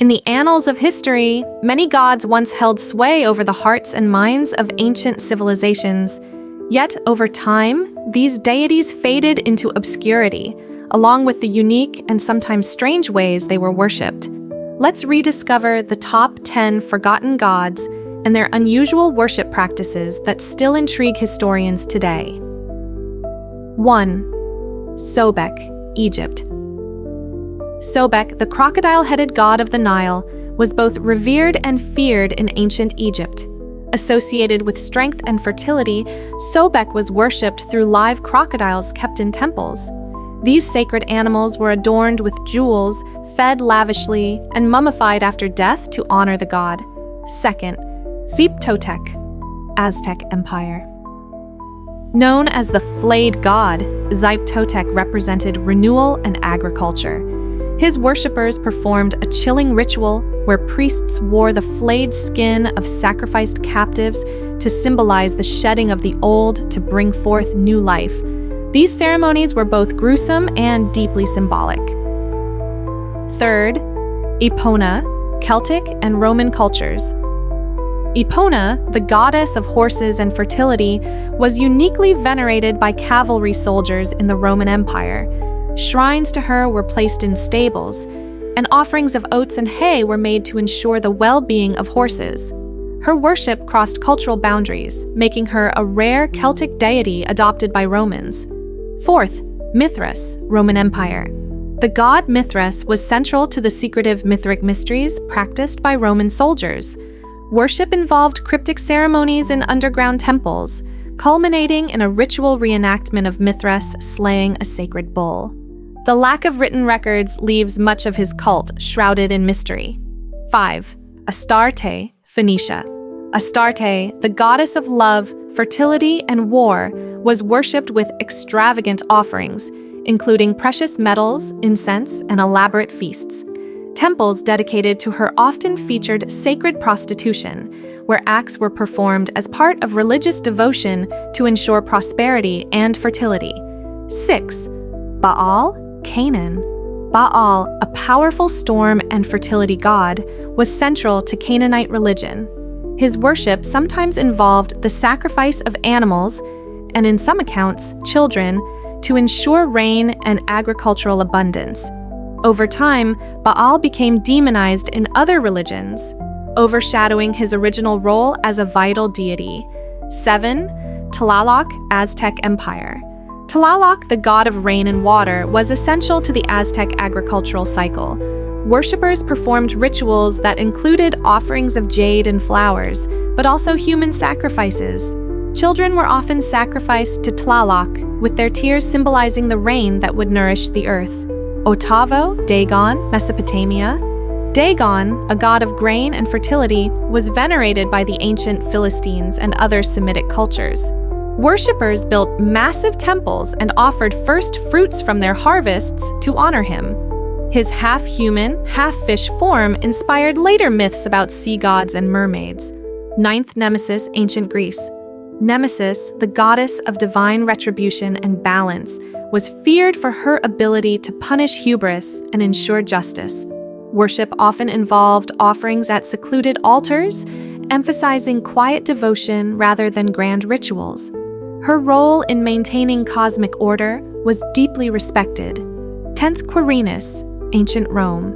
In the annals of history, many gods once held sway over the hearts and minds of ancient civilizations. Yet, over time, these deities faded into obscurity, along with the unique and sometimes strange ways they were worshipped. Let's rediscover the top 10 forgotten gods and their unusual worship practices that still intrigue historians today. 1. Sobek, Egypt. Sobek, the crocodile-headed god of the Nile, was both revered and feared in ancient Egypt. Associated with strength and fertility, Sobek was worshipped through live crocodiles kept in temples. These sacred animals were adorned with jewels, fed lavishly, and mummified after death to honor the god. 2. Xipe Totec, Aztec Empire. Known as the flayed god, Xipe Totec represented renewal and agriculture. His worshippers performed a chilling ritual where priests wore the flayed skin of sacrificed captives to symbolize the shedding of the old to bring forth new life. These ceremonies were both gruesome and deeply symbolic. 3. Epona, Celtic and Roman cultures. Epona, the goddess of horses and fertility, was uniquely venerated by cavalry soldiers in the Roman Empire. Shrines to her were placed in stables, and offerings of oats and hay were made to ensure the well-being of horses. Her worship crossed cultural boundaries, making her a rare Celtic deity adopted by Romans. 4. Mithras, Roman Empire. The god Mithras was central to the secretive Mithric mysteries practiced by Roman soldiers. Worship involved cryptic ceremonies in underground temples, culminating in a ritual reenactment of Mithras slaying a sacred bull. The lack of written records leaves much of his cult shrouded in mystery. 5. Astarte, Phoenicia. Astarte, the goddess of love, fertility, and war, was worshipped with extravagant offerings, including precious metals, incense, and elaborate feasts. Temples dedicated to her often featured sacred prostitution, where acts were performed as part of religious devotion to ensure prosperity and fertility. 6. Baal, Canaan. Baal, a powerful storm and fertility god, was central to Canaanite religion. His worship sometimes involved the sacrifice of animals, and in some accounts, children, to ensure rain and agricultural abundance. Over time, Baal became demonized in other religions, overshadowing his original role as a vital deity. 7. Tlaloc, Aztec Empire. Tlaloc, the god of rain and water, was essential to the Aztec agricultural cycle. Worshippers performed rituals that included offerings of jade and flowers, but also human sacrifices. Children were often sacrificed to Tlaloc, with their tears symbolizing the rain that would nourish the earth. Otavo, Dagon, Mesopotamia. Dagon, a god of grain and fertility, was venerated by the ancient Philistines and other Semitic cultures. Worshippers built massive temples and offered first fruits from their harvests to honor him. His half-human, half-fish form inspired later myths about sea gods and mermaids. 9th Nemesis, Ancient Greece. Nemesis, the goddess of divine retribution and balance, was feared for her ability to punish hubris and ensure justice. Worship often involved offerings at secluded altars, emphasizing quiet devotion rather than grand rituals. Her role in maintaining cosmic order was deeply respected. 10th Quirinus, Ancient Rome.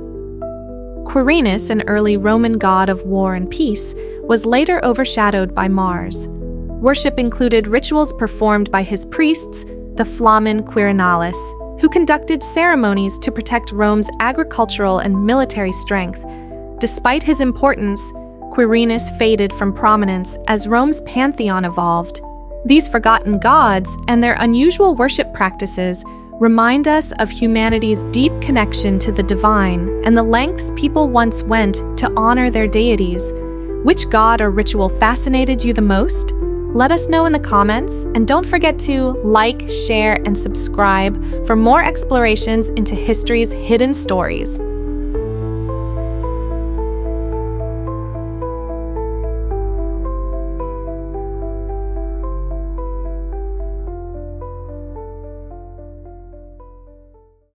Quirinus, an early Roman god of war and peace, was later overshadowed by Mars. Worship included rituals performed by his priests, the Flamen Quirinalis, who conducted ceremonies to protect Rome's agricultural and military strength. Despite his importance, Quirinus faded from prominence as Rome's pantheon evolved. These forgotten gods and their unusual worship practices remind us of humanity's deep connection to the divine and the lengths people once went to honor their deities. Which god or ritual fascinated you the most? Let us know in the comments, and don't forget to like, share, and subscribe for more explorations into history's hidden stories.